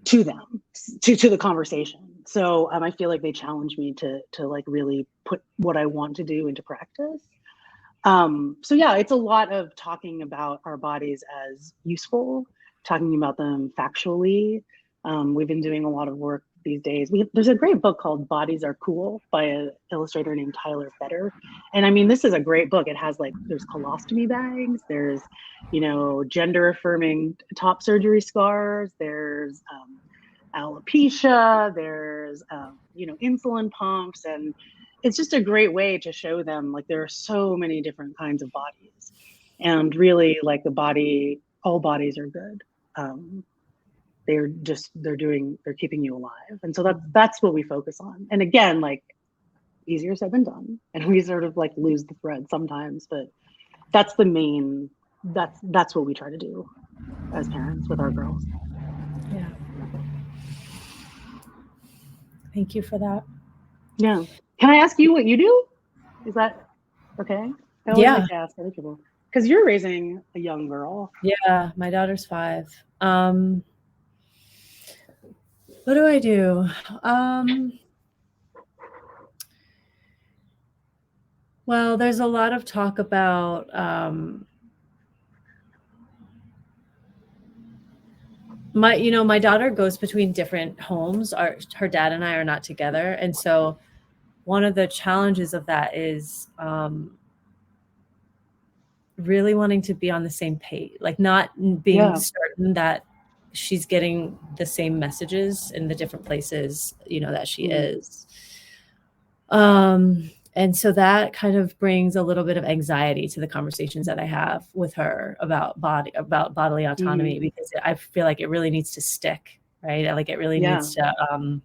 B: to them, to the conversation. So I feel like they challenged me to like really put what I want to do into practice. So yeah, it's a lot of talking about our bodies as useful, talking about them factually. We've been doing a lot of work these days. There's a great book called Bodies Are Cool by an illustrator named Tyler Fetter. And this is a great book. It has there's colostomy bags, there's, gender affirming top surgery scars, there's alopecia, there's, insulin pumps. And it's just a great way to show them like there are so many different kinds of bodies, and really like all bodies are good. They're keeping you alive. And so that's what we focus on. And again, like easier said than done. And we sort of like lose the thread sometimes, but that's what we try to do as parents with our girls.
C: Yeah. Thank you for that.
B: Yeah. Can I ask you what you do? Is that okay? I always like to ask other people because you're raising a young girl.
C: Yeah. My daughter's 5. What do I do? Well, there's a lot of talk about my daughter goes between different homes. Her dad and I are not together. And so one of the challenges of that is really wanting to be on the same page, like not being certain that she's getting the same messages in the different places, that she is. And so that kind of brings a little bit of anxiety to the conversations that I have with her about bodily autonomy, because I feel like it really needs to stick, right? Like it really needs to,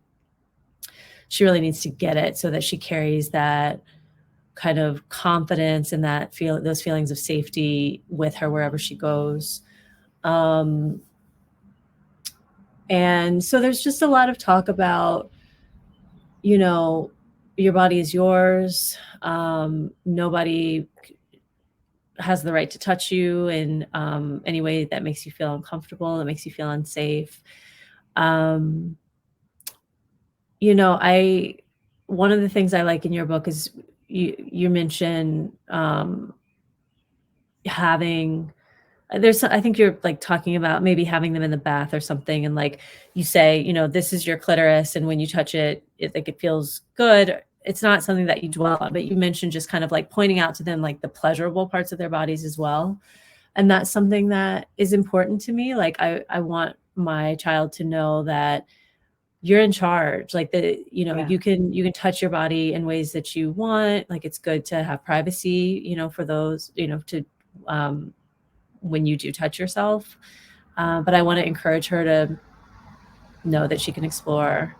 C: she really needs to get it so that she carries that kind of confidence and those feelings of safety with her wherever she goes. And so there's just a lot of talk about, your body is yours. Nobody has the right to touch you in any way that makes you feel uncomfortable, that makes you feel unsafe. One of the things I like in your book is you mention I think you're like talking about maybe having them in the bath or something. And like you say, this is your clitoris. And when you touch it, it feels good. It's not something that you dwell on, but you mentioned just kind of like pointing out to them like the pleasurable parts of their bodies as well. And that's something that is important to me. Like I want my child to know that you're in charge, like you can touch your body in ways that you want. Like it's good to have privacy, for those, to, when you do touch yourself. But I want to encourage her to know that she can explore.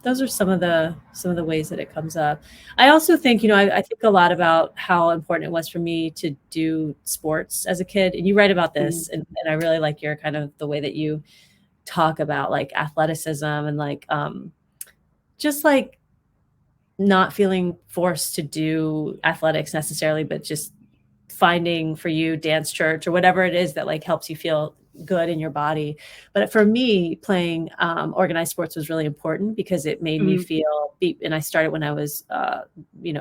C: Those are some of the ways that it comes up. I also think, I think a lot about how important it was for me to do sports as a kid. And you write about this, and I really like your kind of the way that you talk about like athleticism and like just like not feeling forced to do athletics necessarily, but just finding for you dance church or whatever it is that like helps you feel good in your body. But for me, playing organized sports was really important because it made me feel, and I started when I was,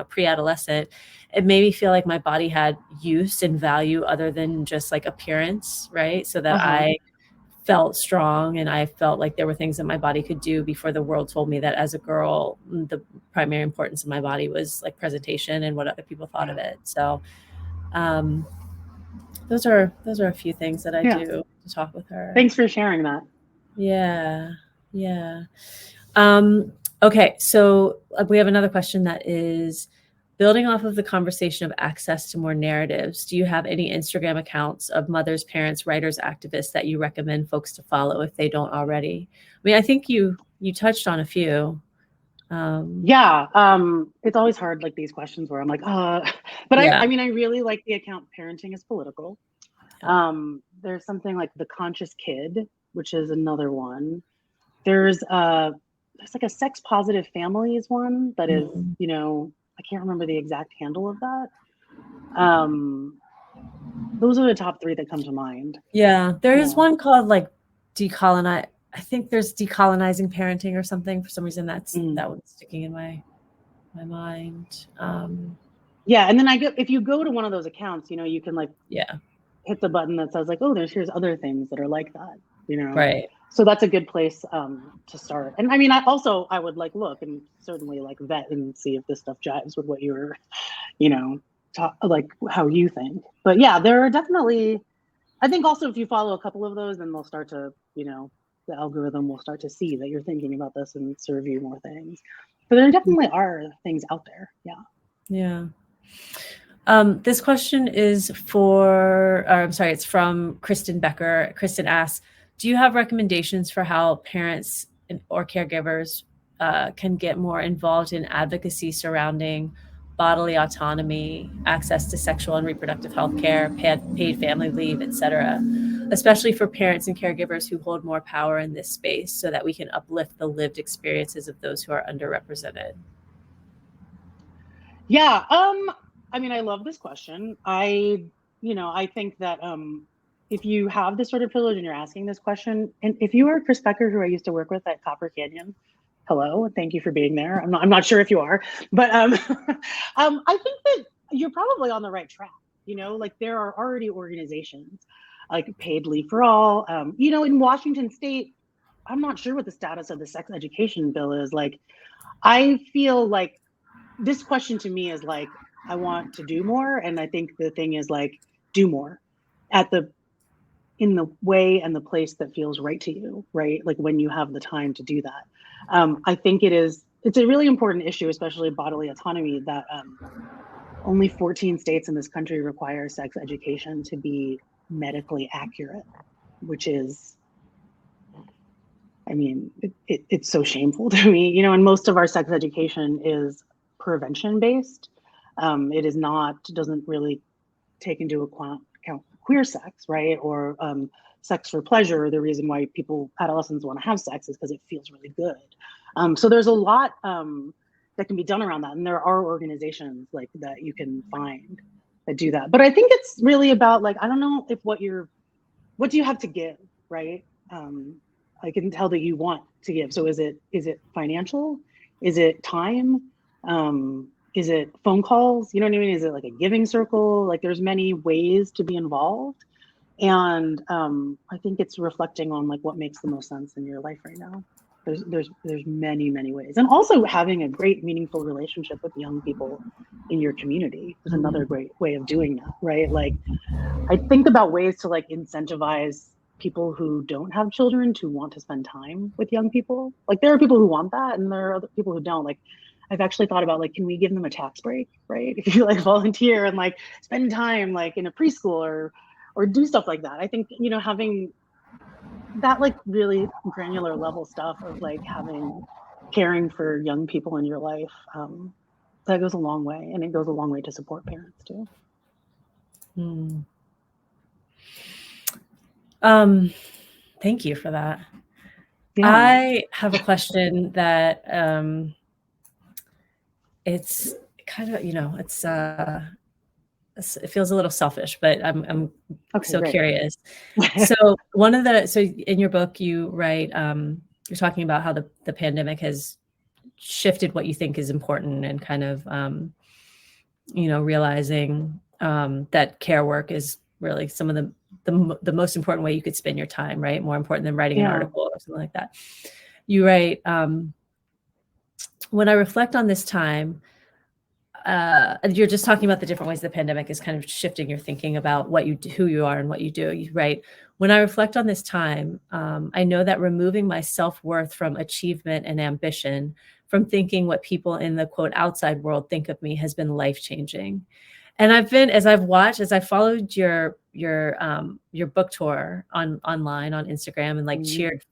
C: pre-adolescent. It made me feel like my body had use and value other than just like appearance, right? So that I felt strong and I felt like there were things that my body could do before the world told me that as a girl, the primary importance of my body was like presentation and what other people thought of it. So those are a few things that I do to talk with her.
B: Thanks for sharing that.
C: Yeah. Okay, so we have another question that is, building off of the conversation of access to more narratives, do you have any Instagram accounts of mothers, parents, writers, activists that you recommend folks to follow if they don't already? I mean, I think you touched on a few.
B: It's always hard, like these questions where I'm like, but
C: Yeah.
B: I mean, I really like the account Parenting is Political. There's something like The Conscious Kid, which is another one. There's like a Sex Positive Families one that is, I can't remember the exact handle of that. Those are the top three that come to mind.
C: Yeah, there is one called like Decolonize. I think there's Decolonizing Parenting or something. For some reason, that one's sticking in my mind. And
B: then if you go to one of those accounts, you can like hit the button that says like, oh, here's other things that are like that,
C: Right.
B: So that's a good place to start. And I mean, I would like look and certainly like vet and see if this stuff jives with what you're, like how you think. But yeah, there are definitely, I think also if you follow a couple of those, then they'll start to, the algorithm will start to see that you're thinking about this and serve you more things. But there definitely are things out there.
C: Yeah. This question is it's from Kristen Becker. Kristen asks, do you have recommendations for how parents or caregivers can get more involved in advocacy surrounding bodily autonomy, access to sexual and reproductive health care, paid family leave, etc., especially for parents and caregivers who hold more power in this space so that we can uplift the lived experiences of those who are underrepresented?
B: Yeah. I mean, I love this question. I think that if you have this sort of privilege and you're asking this question, and if you are Chris Becker, who I used to work with at Copper Canyon, hello, thank you for being there. I'm not sure if you are, but I think that you're probably on the right track. Like there are already organizations like Paid Leave for All. In Washington State, I'm not sure what the status of the sex education bill is. Like, I feel like this question to me is like, I want to do more. And I think the thing is like, do more in the way and the place that feels right to you, right? Like when you have the time to do that. I think it's a really important issue, especially bodily autonomy, that only 14 states in this country require sex education to be medically accurate, which is, I mean, it's so shameful to me, and most of our sex education is prevention based. It doesn't really take into account queer sex, right? Or sex for pleasure. The reason why adolescents want to have sex is because it feels really good. So there's a lot that can be done around that. And there are organizations like that you can find that do that. But I think it's really about like, I don't know if what do you have to give, right? I can tell that you want to give. So is it financial? Is it time? Is it phone calls? You know what I mean? Is it like a giving circle? Like there's many ways to be involved. And I think it's reflecting on like what makes the most sense in your life right now. There's many, many ways. And also having a great, meaningful relationship with young people in your community is another great way of doing that, right? Like I think about ways to like incentivize people who don't have children to want to spend time with young people. Like there are people who want that and there are other people who don't. Like I've actually thought about like, can we give them a tax break, right? If you like volunteer and like spend time like in a preschool or do stuff like that. I think, having that like really granular level stuff of like caring for young people in your life, that goes a long way, and it goes a long way to support parents too.
C: Thank you for that.
B: Yeah.
C: I have a question that it's kind of, it feels a little selfish, but I'm
B: Okay,
C: so
B: great.
C: curious. So so in your book, you write, you're talking about how the pandemic has shifted what you think is important, and kind of, realizing that care work is really some of the most important way you could spend your time, right? More important than writing an article or something like that. You write, when I reflect on this time, you're just talking about the different ways the pandemic is kind of shifting your thinking about what you do, who you are and what you do. You write, when I reflect on this time, I know that removing my self-worth from achievement and ambition, from thinking what people in the quote outside world think of me, has been life-changing. And as I followed your book tour online on Instagram, and like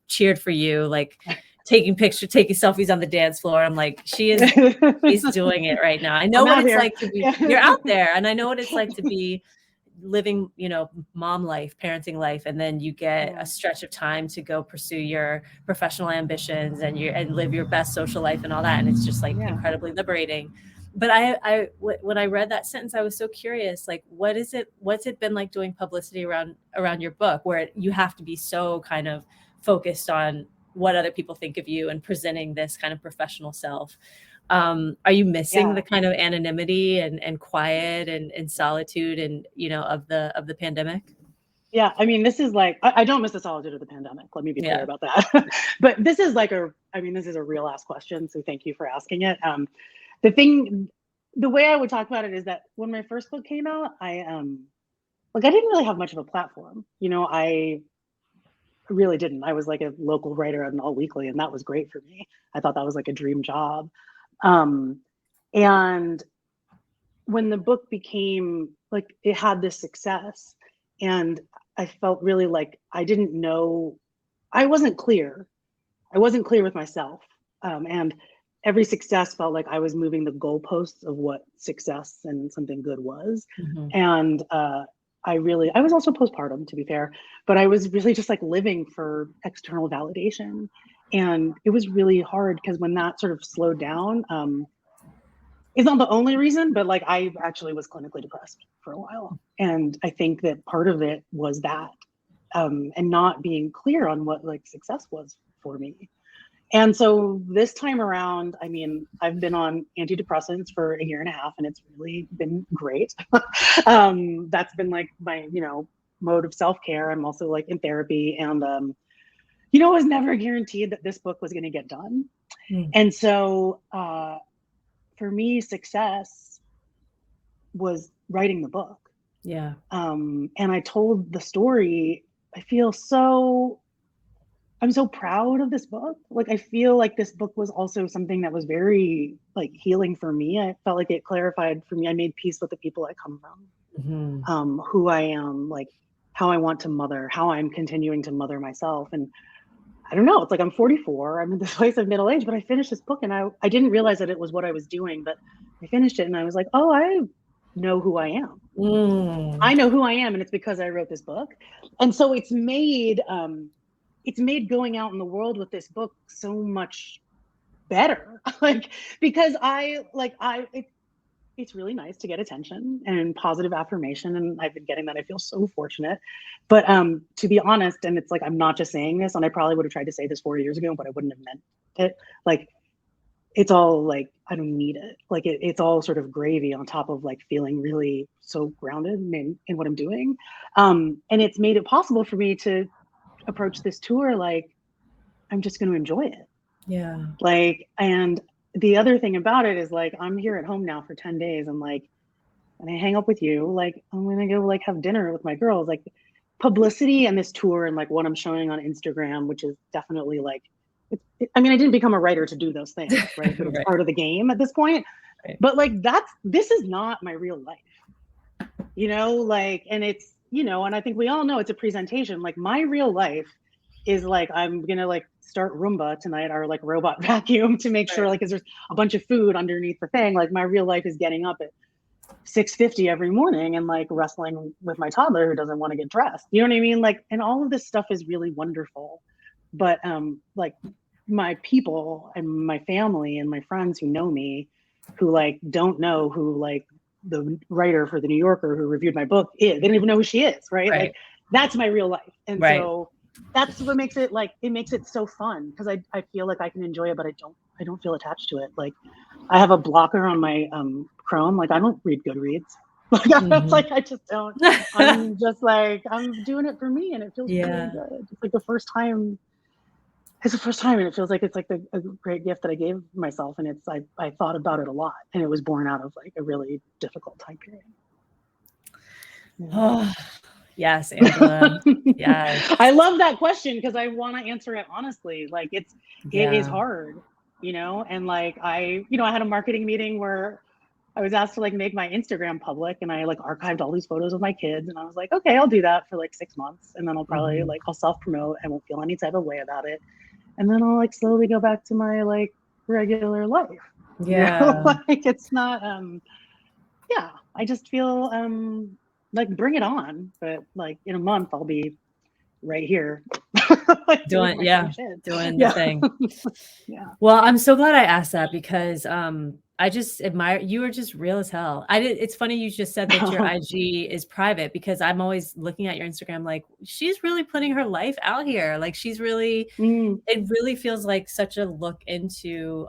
C: cheered for you, like taking selfies on the dance floor. I'm like, she's doing it right now. I know what it's like to be, you're out there, and I know what it's like to be living, mom life, parenting life, and then you get a stretch of time to go pursue your professional ambitions and live your best social life and all that. And it's just like incredibly liberating. But when I read that sentence, I was so curious, like, what's it been like doing publicity around your book, where you have to be so kind of focused on what other people think of you and presenting this kind of professional self? Are you missing the kind of anonymity and quiet and solitude and, of the pandemic?
B: Yeah, I mean, this is like, I don't miss the solitude of the pandemic. Let me be clear about that. But this is like this is a real ass question. So thank you for asking it. The way I would talk about it is that when my first book came out, I didn't really have much of a platform. I really didn't. I was like a local writer at an All Weekly, and that was great for me. I thought that was like a dream job. And when the book became like, it had this success, and I felt really like I didn't know, I wasn't clear with myself. And every success felt like I was moving the goalposts of what success and something good was. Mm-hmm. And I was also postpartum, to be fair, but I was really just like living for external validation. And it was really hard because when that sort of slowed down, it's not the only reason, but like I actually was clinically depressed for a while. And I think that part of it was that, and not being clear on what like success was for me. And so this time around, I mean, I've been on antidepressants for 1.5 years, and it's really been great. That's been like my, mode of self-care. I'm also like in therapy, and, it was never guaranteed that this book was going to get done. And so, for me, success was writing the book.
C: Yeah.
B: And I told the story. I'm so proud of this book. Like, I feel like this book was also something that was very like healing for me. I felt like it clarified for me. I made peace with the people I come from, who I am, like how I want to mother, how I'm continuing to mother myself. And I don't know, it's like I'm 44, I'm in this place of middle age, but I finished this book and I didn't realize that it was what I was doing, but I finished it and I was like, oh, I know who I am. I know who I am, and it's because I wrote this book. And so it's made going out in the world with this book so much better. Like, because it's really nice to get attention and positive affirmation, and I've been getting that. I feel so fortunate. But to be honest, and it's like, I'm not just saying this, and I probably would have tried to say this 4 years ago, but I wouldn't have meant it. Like, it's all like, I don't need it. Like, it's all sort of gravy on top of like feeling really so grounded in what I'm doing. And it's made it possible for me to approach this tour like I'm just going to enjoy it.
C: Yeah.
B: Like, and the other thing about it is like, I'm here at home now for 10 days. And like, when I hang up with you, like, I'm going to go like have dinner with my girls. Like, publicity and this tour and like what I'm showing on Instagram, which is definitely like, I didn't become a writer to do those things, right? But it's part of the game at this point. Right. But like, this is not my real life, like, and it's, and I think we all know it's a presentation. Like, my real life is like, I'm going to like start Roomba tonight, or like robot vacuum, to make sure, like, cause there's a bunch of food underneath the thing. Like, my real life is getting up at 6:50 every morning and like wrestling with my toddler who doesn't want to get dressed. You know what I mean? Like, and all of this stuff is really wonderful. But like, my people and my family and my friends who know me, who like don't know who like the writer for the New Yorker who reviewed my book is. They don't even know who she is, right?
C: Right.
B: Like that's my real life. And
C: Right.
B: so that's what makes it like, it makes it so fun because I feel like I can enjoy it, but I don't feel attached to it. Like I have a blocker on my Chrome. Like I don't read Goodreads. Like I just don't. I'm just like, I'm doing it for me and it feels really good. It's like the first time. It's the first time and it feels like it's like a great gift that I gave myself. And it's I thought about it a lot and it was born out of like a really difficult time period.
C: Oh, yes, Angela. Yes.
B: I love that question because I want to answer it honestly. Like it is hard, you know, and like I had a marketing meeting where I was asked to like make my Instagram public and I like archived all these photos of my kids and I was like, okay, I'll do that for like 6 months and then I'll probably like I'll self-promote and won't feel any type of way about it. And then I'll like slowly go back to my like regular life.
C: Yeah.
B: You know? Like it's not I just feel like bring it on. But like in a month I'll be right here. Like,
C: doing the thing.
B: Yeah.
C: Well, I'm so glad I asked that because I just admire you are just real as hell. It's funny you just said that your IG is private because I'm always looking at your Instagram like she's really putting her life out here. Like she's really it really feels like such a look into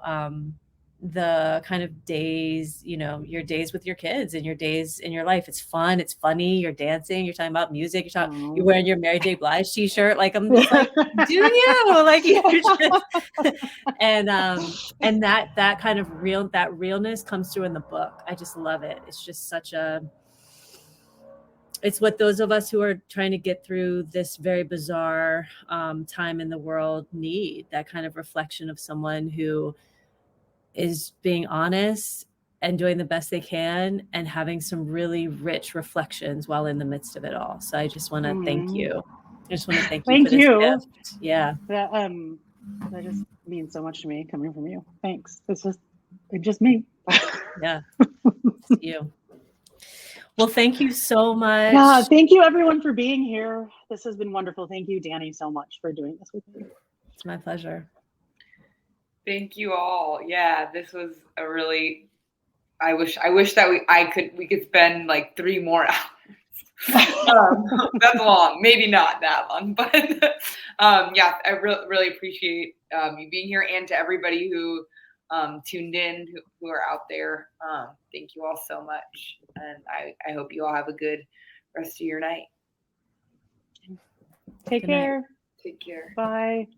C: the kind of days, you know, your days with your kids and your days in your life. It's fun, it's funny, you're dancing, you're talking about music, you're wearing your Mary J. Blige t-shirt. Like I'm just like, do you? Like you're just and that kind of realness comes through in the book. I just love it. It's just it's what those of us who are trying to get through this very bizarre time in the world need, that kind of reflection of someone who is being honest and doing the best they can and having some really rich reflections while in the midst of it all. So I just want to thank you. I just want to thank you for this gift. Yeah.
B: That just means so much to me coming from you. Thanks. It's just me.
C: Yeah. It's you. Well, thank you so much.
B: Yeah, thank you everyone for being here. This has been wonderful. Thank you, Dani, so much for doing this with me.
C: It's my pleasure.
A: Thank you all. Yeah, this was a really. I wish that we could spend like 3 more hours. That's long. Maybe not that long, but yeah, I really appreciate you being here, and to everybody who tuned in, who are out there. Thank you all so much, and I hope you all have a good rest of your night.
B: Take care.
A: Take care.
B: Bye.